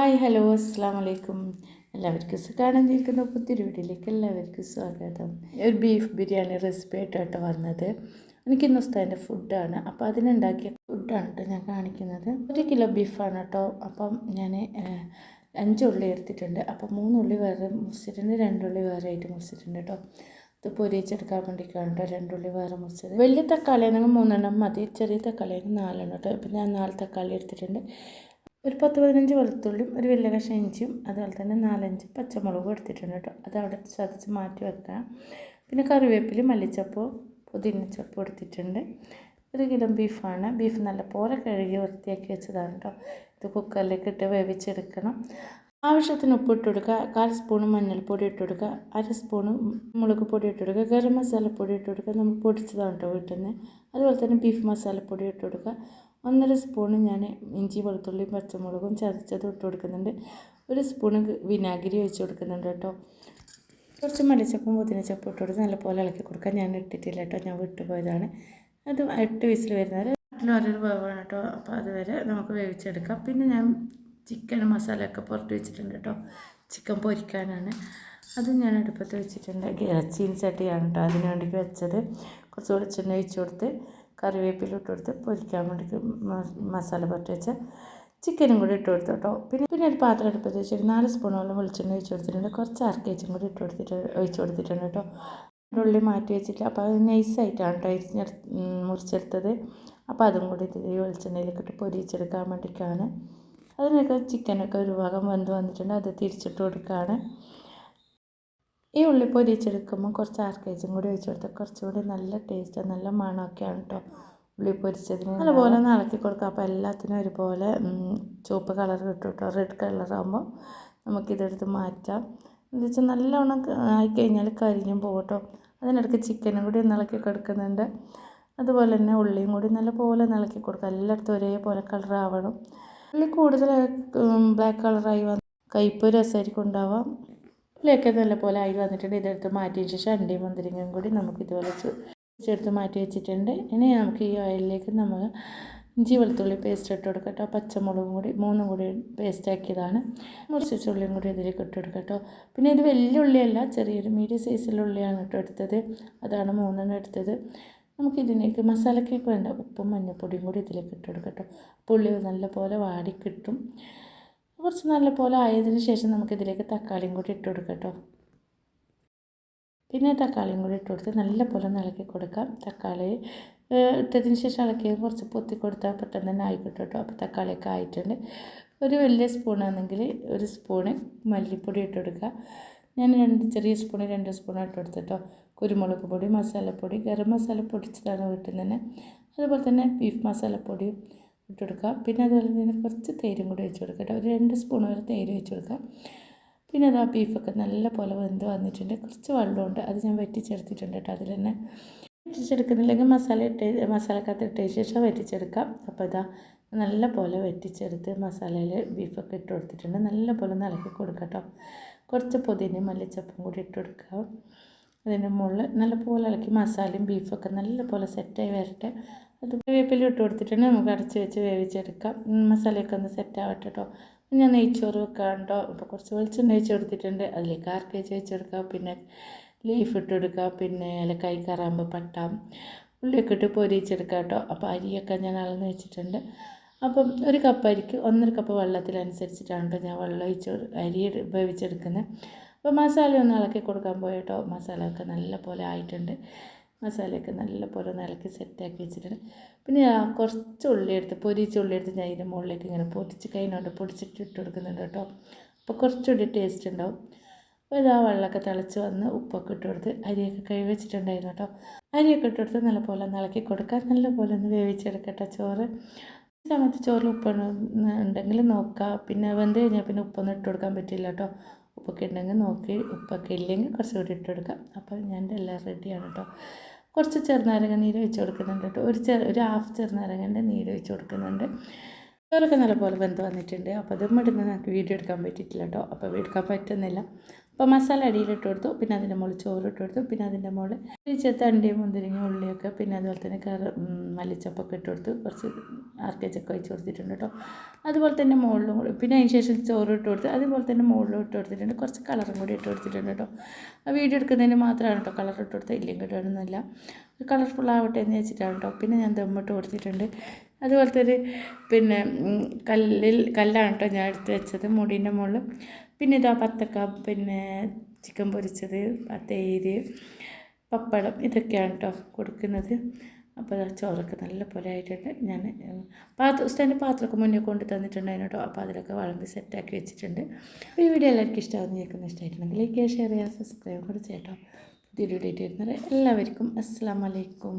Hi hello അസ്സാം വലൈക്കും. എല്ലാവർക്കും സുഖമാണെന്നിരിക്കുന്ന പുതിയൊരു വീഡിയോയിലേക്ക് എല്ലാവർക്കും സ്വാഗതം. ഒരു ബീഫ് ബിരിയാണി റെസിപ്പി ആയിട്ടാണ് വന്നത്. എനിക്കിന്ന് ഉസ്താദിൻ്റെ ഫുഡാണ്, അപ്പോൾ അതിനുണ്ടാക്കിയ ഫുഡാണ് കേട്ടോ ഞാൻ കാണിക്കുന്നത്. 1 കിലോ ബീഫാണ് കേട്ടോ. അപ്പം ഞാൻ 5 ഉള്ളി എടുത്തിട്ടുണ്ട്. അപ്പോൾ 3 ഉള്ളി വേറെ മുറിച്ചിട്ടുണ്ട്, 2 ഉള്ളി വേറെ ആയിട്ട് മുറിച്ചിട്ടുണ്ട് കേട്ടോ. ഇത് പൊരിച്ചെടുക്കാൻ വേണ്ടിയിട്ടാണ് കേട്ടോ 2 ഉള്ളി വേറെ മുറിച്ചത്. വലിയ തക്കാളി ആണെങ്കിൽ 3 മതി, ചെറിയ തക്കാളി ആണെങ്കിൽ 4 കേട്ടോ. ഇപ്പം ഞാൻ 4 തക്കാളി എടുത്തിട്ടുണ്ട്. ഒരു 10-15 വെളുത്തുള്ളിയും ഒരു വലിയ കഷ്ണം ഇഞ്ചിയും അതുപോലെ തന്നെ 4-5 പച്ചമുളകും എടുത്തിട്ടുണ്ട് കേട്ടോ. അത് അവിടെ ചതച്ച് മാറ്റി വെക്കാം. പിന്നെ കറിവേപ്പില, മല്ലിച്ചപ്പ്, പുതിനച്ചപ്പ് എടുത്തിട്ടുണ്ട്. 1 കിലോ ബീഫാണ്. ബീഫ് നല്ലപോലെ കഴുകി വൃത്തിയാക്കി വെച്ചതാണ് കേട്ടോ. ഇത് കുക്കറിലേക്ക് ഇട്ട് വേവിച്ചെടുക്കണം. ആവശ്യത്തിന് ഉപ്പിട്ട് കൊടുക്കുക, 1/4 സ്പൂൺ മഞ്ഞൾപ്പൊടി ഇട്ട് കൊടുക്കുക, 1/2 സ്പൂൺ മുളക് പൊടി ഇട്ട് കൊടുക്കുക, ഗരം മസാലപ്പൊടി ഇട്ട് കൊടുക്കുക, നമ്മൾ പൊടിച്ചതാണ് കേട്ടോ വീട്ടിൽ നിന്ന്. അതുപോലെ തന്നെ ബീഫ് മസാലപ്പൊടി ഇട്ട് കൊടുക്കുക. 1.5 സ്പൂൺ ഞാൻ ഇഞ്ചി വെളുത്തുള്ളിയും പച്ചമുളകും ചതച്ചത് ഇട്ട് കൊടുക്കുന്നുണ്ട്. 1 സ്പൂൺ വിനാഗിരി ഒഴിച്ച് കൊടുക്കുന്നുണ്ട് കേട്ടോ. കുറച്ച് മല്ലിച്ചപ്പും പുതിനച്ചപ്പും ഇട്ട് കൊടുത്ത് നല്ലപോലെ ഇളക്കി കൊടുക്കുക. ഞാൻ ഇട്ടിട്ടില്ല കേട്ടോ, ഞാൻ വിട്ടുപോയതാണ്. അത് 8 വിസിൽ വരുന്നത് ഓരോരു വേവാണ് കേട്ടോ. അപ്പോൾ അതുവരെ നമുക്ക് വേവിച്ചെടുക്കാം. പിന്നെ ഞാൻ ചിക്കൻ മസാലയൊക്കെ പുറത്ത് വെച്ചിട്ടുണ്ട് കേട്ടോ. ചിക്കൻ പൊരിക്കാനാണ്, അത് ഞാൻ അടുപ്പത്ത് വെച്ചിട്ടുണ്ട്. ചീനി ചട്ടിയാണ് കേട്ടോ അതിന് വേണ്ടിയിട്ട് വെച്ചത്. കുറച്ച് വെളിച്ചെണ്ണ ഒഴിച്ച് കൊടുത്ത് കറിവേപ്പില ഇട്ട് കൊടുത്ത് പൊരിക്കാൻ വേണ്ടിയിട്ട് മസാല പുരട്ടി വെച്ച ചിക്കനും കൂടി ഇട്ട് കൊടുത്തു കേട്ടോ. പിന്നെ ഒരു പാത്രം അടുപ്പത്ത് വെച്ചിട്ട് 4 സ്പൂണോളം വെളിച്ചെണ്ണ ഒഴിച്ച് കൊടുത്തിട്ടുണ്ട്. കുറച്ച് അരക്കേച്ചും കൂടി ഒഴിച്ച് കൊടുത്തിട്ടുണ്ട് കേട്ടോ. ഉള്ളി മാറ്റി വെച്ചിട്ട് അപ്പോൾ അത് നൈസായിട്ടാണ് കേട്ടോ മുറിച്ചെടുത്തത്. അപ്പോൾ അതും കൂടി ഈ വെളിച്ചെണ്ണയിലേക്ക് ഇട്ട് പൊരിച്ചെടുക്കാൻ വേണ്ടിയിട്ടാണ്. അതിനൊക്കെ ചിക്കനൊക്കെ ഒരു ഭാഗം വെന്ത് വന്നിട്ടുണ്ട്, അത് തിരിച്ചിട്ട് കൊടുക്കുകയാണ്. ഈ ഉള്ളി പൊരിച്ചെടുക്കുമ്പോൾ കുറച്ച് ആർക്കേജും കൂടി ഒഴിച്ച് കൊടുത്താൽ കുറച്ചുകൂടി നല്ല ടേസ്റ്റ്, നല്ല മണമൊക്കെയാണ് കേട്ടോ ഉള്ളി പൊരിച്ചതിന്. അതുപോലെ ഒന്ന് ഇളക്കി കൊടുക്കുക. അപ്പോൾ എല്ലാത്തിനും ഒരുപോലെ ചുവപ്പ് കളർ കിട്ടും കേട്ടോ. റെഡ് കളറാകുമ്പോൾ നമുക്കിതെടുത്ത് മാറ്റാം. എന്താ വെച്ചാൽ നല്ലവണ്ണം ആയിക്കഴിഞ്ഞാൽ കരിഞ്ഞും പോകും കേട്ടോ. അതിനിടയ്ക്ക് ചിക്കനും കൂടി ഒന്ന് ഇളക്കി കൊടുക്കുന്നുണ്ട്. അതുപോലെ തന്നെ ഉള്ളിയും കൂടി നല്ലപോലെ ഒന്ന് ഇളക്കി കൊടുക്കുക. എല്ലായിടത്തും ഒരേപോലെ കളറാവണം. ഉള്ളി കൂടുതൽ ബ്ലാക്ക് കളറായി വന്ന് കയ്പ്പ് രസമായിരിക്കും ഉണ്ടാവാം. ഉള്ളിയൊക്കെ നല്ലപോലെ ആയി വന്നിട്ടുണ്ട്. ഇതെടുത്ത് മാറ്റിയതിന് ശേഷം അണ്ടിയും മുന്തിരിങ്ങയും കൂടി നമുക്ക് ഇതുപോലെ ചെറുത്ത് മാറ്റി വെച്ചിട്ടുണ്ട്. ഇനി നമുക്ക് ഈ ഓയിലിലേക്ക് നമ്മൾ ഇഞ്ചി വെളുത്തുള്ളി പേസ്റ്റ് ഇട്ട് കൊടുക്കാം കേട്ടോ. പച്ചമുളകും കൂടി 3 കൂടി പേസ്റ്റ് ആക്കിയതാണ്. മുറിച്ച ഉള്ളിയും കൂടി ഇതിലേക്ക് ഇട്ട് കൊടുക്കാം കേട്ടോ. പിന്നെ ഇത് വലിയ ഉള്ളിയല്ല, ചെറിയൊരു മീഡിയം സൈസിലുള്ള ഉള്ളിയാണ് കേട്ടോ എടുത്തത്. അതാണ് 3 എടുത്തത്. നമുക്കിതിലേക്ക് മസാലക്കേക്ക് വേണ്ട ഉപ്പും മഞ്ഞൾപ്പൊടിയും കൂടി ഇതിലേക്ക് ഇട്ട് കൊടുക്കാം കേട്ടോ. അപ്പോൾ ഉള്ളി നല്ലപോലെ വാടി കിട്ടും. കുറച്ച് നല്ലപോലെ ആയതിന് ശേഷം നമുക്കിതിലേക്ക് തക്കാളിയും കൂടി ഇട്ട് കൊടുക്കാം കേട്ടോ. പിന്നെ തക്കാളിയും കൂടി ഇട്ട് കൊടുത്ത് നല്ലപോലെ ഇളക്കി കൊടുക്കാം. തക്കാളി ഇട്ടതിന് ശേഷം ഇളക്കി കുറച്ച് പൊത്തി കൊടുത്താൽ പെട്ടെന്ന് തന്നെ ആയിക്കിട്ടും കേട്ടോ. അപ്പോൾ തക്കാളിയൊക്കെ ആയിട്ടുണ്ട്. ഒരു വലിയ സ്പൂണാണെങ്കിൽ 1 സ്പൂണ് മല്ലിപ്പൊടി ഇട്ട് കൊടുക്കുക. ഞാൻ 2 ചെറിയ സ്പൂണ് 2 സ്പൂണ് ഇട്ട് കൊടുത്തിട്ടോ. കുരുമുളക് പൊടി, മസാലപ്പൊടി, ഗരം മസാല പൊടിച്ചതാണ് വീട്ടിൽ നിന്ന് തന്നെ. അതുപോലെ തന്നെ ബീഫ് മസാലപ്പൊടിയും ഇട്ട് കൊടുക്കുക. പിന്നെ അതുപോലെ തന്നെ കുറച്ച് തേരും കൂടി ഒഴിച്ച് കൊടുക്കുക കേട്ടോ. ഒരു 2 സ്പൂൺ വരെ തേര് ഒഴിച്ച് കൊടുക്കുക. പിന്നെ അത് ആ ബീഫൊക്കെ നല്ല പോലെ വെന്ത് വന്നിട്ടുണ്ട്. കുറച്ച് വെള്ളമുണ്ട്, അത് ഞാൻ വറ്റിച്ചെടുത്തിട്ടുണ്ട് കേട്ടോ. അതിൽ തന്നെ വറ്റിച്ചെടുക്കുന്നില്ലെങ്കിൽ മസാലക്കകത്ത് ഇട്ടതിന് ശേഷം വറ്റിച്ചെടുക്കാം. അപ്പോൾ ഇതാ നല്ല പോലെ വറ്റിച്ചെടുത്ത് മസാലയിൽ ബീഫൊക്കെ ഇട്ട് കൊടുത്തിട്ടുണ്ട്. നല്ല പോലെ ഒന്ന് ഇളക്കി കൊടുക്കുക കേട്ടോ. കുറച്ച് പുതിനയും മല്ലിച്ചപ്പും കൂടി ഇട്ട് കൊടുക്കുക. അതിൻ്റെ മുകളിൽ നല്ലപോലെ ഇളക്കി മസാലയും ബീഫൊക്കെ നല്ലപോലെ സെറ്റായി വരട്ടെ. അത് വേപ്പില ഇട്ട് കൊടുത്തിട്ടുണ്ട്. നമുക്ക് അടച്ച് വെച്ച് വേവിച്ചെടുക്കാം. മസാലയൊക്കെ ഒന്ന് സെറ്റാവട്ടെ കേട്ടോ. ഞാൻ നെയ്ച്ചോറ് വെക്കാം കേട്ടോ. അപ്പോൾ കുറച്ച് വെളിച്ചെണ്ണ ഒഴിച്ച് കൊടുത്തിട്ടുണ്ട്. അതിലേക്ക് ആർക്കേജ് വെച്ചെടുക്കാം. പിന്നെ ലീഫ് ഇട്ട് കൊടുക്കുക. പിന്നെ ഏലക്കായ്, കറാമ്പ്, പട്ട, ഉള്ളിയൊക്കെ ഇട്ട് പൊരിച്ചെടുക്കാം കേട്ടോ. അപ്പോൾ അരിയൊക്കെ ഞാൻ അളന്ന് വെച്ചിട്ടുണ്ട്. അപ്പം 1 കപ്പ് അരിക്ക് 1.5 കപ്പ് വെള്ളത്തിനനുസരിച്ചിട്ടാണ് കേട്ടോ ഞാൻ വെള്ളം ഒഴിച്ച് അരി വേവിച്ചെടുക്കുന്നത്. അപ്പോൾ മസാല ഒന്ന് ഇളക്കി കൊടുക്കാൻ പോയിട്ടോ. മസാലയൊക്കെ നല്ല പോലെ ആയിട്ടുണ്ട്. മസാലയൊക്കെ നല്ല പോലെ ഒന്ന് ഇളക്കി സെറ്റാക്കി വെച്ചിട്ടുണ്ട്. പിന്നെ കുറച്ച് ഉള്ളി എടുത്ത് പൊരിച്ച ഉള്ളി എടുത്ത് ഞാൻ ഇതിൻ്റെ മുകളിലേക്ക് ഇങ്ങനെ കൈകൊണ്ട് പൊടിച്ചിട്ട് ഇട്ട് കൊടുക്കുന്നുണ്ട് കേട്ടോ. അപ്പോൾ കുറച്ചുകൂടി ടേസ്റ്റ് ഉണ്ടാവും. അപ്പോൾ ഇതാ വെള്ളമൊക്കെ തിളച്ച് വന്ന് ഉപ്പൊക്കെ ഇട്ട് കൊടുത്ത് അരിയൊക്കെ കഴുകി വെച്ചിട്ടുണ്ടായിരുന്നു കേട്ടോ. അരിയൊക്കെ ഇട്ട് കൊടുത്ത് നല്ലപോലെ ഒന്ന് ഇളക്കി കൊടുക്കുക. നല്ലപോലെ ഒന്ന് വേവിച്ചെടുക്കട്ടെ ചോറ്. ഈ സമയത്ത് ചോറിൽ ഉണ്ടെങ്കിൽ നോക്കുക. പിന്നെ വെന്ത് കഴിഞ്ഞാൽ പിന്നെ ഉപ്പൊന്നും ഇട്ട് കൊടുക്കാൻ പറ്റില്ല കേട്ടോ. ഉപ്പൊക്കെ ഉണ്ടെങ്കിൽ നോക്കി, ഉപ്പൊക്കെ ഇല്ലെങ്കിൽ കുറച്ചുകൂടി ഇട്ട് കൊടുക്കാം. അപ്പോൾ ഞാൻ എല്ലാം റെഡിയാണ് കേട്ടോ. കുറച്ച് ചെറുനാരങ്ങ നീര് ഒഴിച്ച് കൊടുക്കുന്നുണ്ട് കേട്ടോ. ഒരു ഹാഫ് ചെറുനാരങ്ങൻ്റെ നീര് ഒഴിച്ച് കൊടുക്കുന്നുണ്ട്. ചോറൊക്കെ നല്ലപോലെ വെന്ത് വന്നിട്ടുണ്ട്. അപ്പോൾ അതും ഇടുന്ന നമുക്ക് വീഡിയോ എടുക്കാൻ പറ്റിയിട്ടില്ല കേട്ടോ. അപ്പോൾ എടുക്കാൻ പറ്റുന്നില്ല. അപ്പോൾ മസാല അടിയിലിട്ട് കൊടുത്തു. പിന്നെ അതിൻ്റെ മുകളിൽ ചോറ് ഇട്ട് കൊടുത്തു. പിന്നെ അതിൻ്റെ മുകളിൽ ചെറുത്ത അണ്ടിയും മുന്തിരിങ്ങ ഉള്ളിയൊക്കെ പിന്നെ അതുപോലെ തന്നെ മല്ലിച്ചപ്പൊക്കെ ഇട്ട് കൊടുത്തു. കുറച്ച് ആർക്കേജൊക്കെ ഒഴിച്ച് കൊടുത്തിട്ടുണ്ട് കേട്ടോ. അതുപോലെ തന്നെ മുകളിലും കൂടി പിന്നെ അതിന് ശേഷം ചോറ് ഇട്ട് കൊടുത്ത് അതുപോലെ തന്നെ മുകളിലും ഇട്ട് കൊടുത്തിട്ടുണ്ട്. കുറച്ച് കളറും കൂടി ഇട്ട് കൊടുത്തിട്ടുണ്ട് കേട്ടോ. ആ വീഡിയോ എടുക്കുന്നതിന് മാത്രമാണ് കേട്ടോ കളർ ഇട്ട് കൊടുത്തത്, ഇല്ലെങ്കിൽ ഇടാനൊന്നുമില്ല. കളർഫുൾ ആവട്ടെ എന്ന് വെച്ചിട്ടാണ് കേട്ടോ. പിന്നെ ഞാൻ ദമ്മിട്ട് കൊടുത്തിട്ടുണ്ട്. അതുപോലത്തെ ഒരു പിന്നെ കല്ലാണ് കേട്ടോ ഞാൻ എടുത്ത് വെച്ചത് മുടീൻ്റെ മുകളിൽ. പിന്നെ ഇതാ പത്തക്ക, പിന്നെ ചിക്കൻ പൊരിച്ചത്, തൈര്, പപ്പടം ഇതൊക്കെയാണ് കേട്ടോ കൊടുക്കുന്നത്. അപ്പോൾ ചോറൊക്കെ നല്ല പോലെ ആയിട്ടുണ്ട്. ഞാൻ ഉസ്താൻ്റെ പാത്രമൊക്കെ മുന്നേ കൊണ്ട് തന്നിട്ടുണ്ടായിരുന്നു കേട്ടോ. അപ്പോൾ അതിലൊക്കെ വിളമ്പി സെറ്റാക്കി വെച്ചിട്ടുണ്ട്. അപ്പോൾ ഈ വീഡിയോ എല്ലാവർക്കും ഇഷ്ടമാകുന്ന കേൾക്കുന്ന ഇഷ്ടമായിട്ടുണ്ടെങ്കിൽ ലൈക്ക് ചെയ്യുക, ഷെയർ ചെയ്യുക, സബ്സ്ക്രൈബ് കൂടെ ചെയ്യട്ടോ. പുതിയൊരു വീഡിയോ ആയിട്ട് വരുന്നത് എല്ലാവർക്കും അസ്സലാമു അലൈക്കും.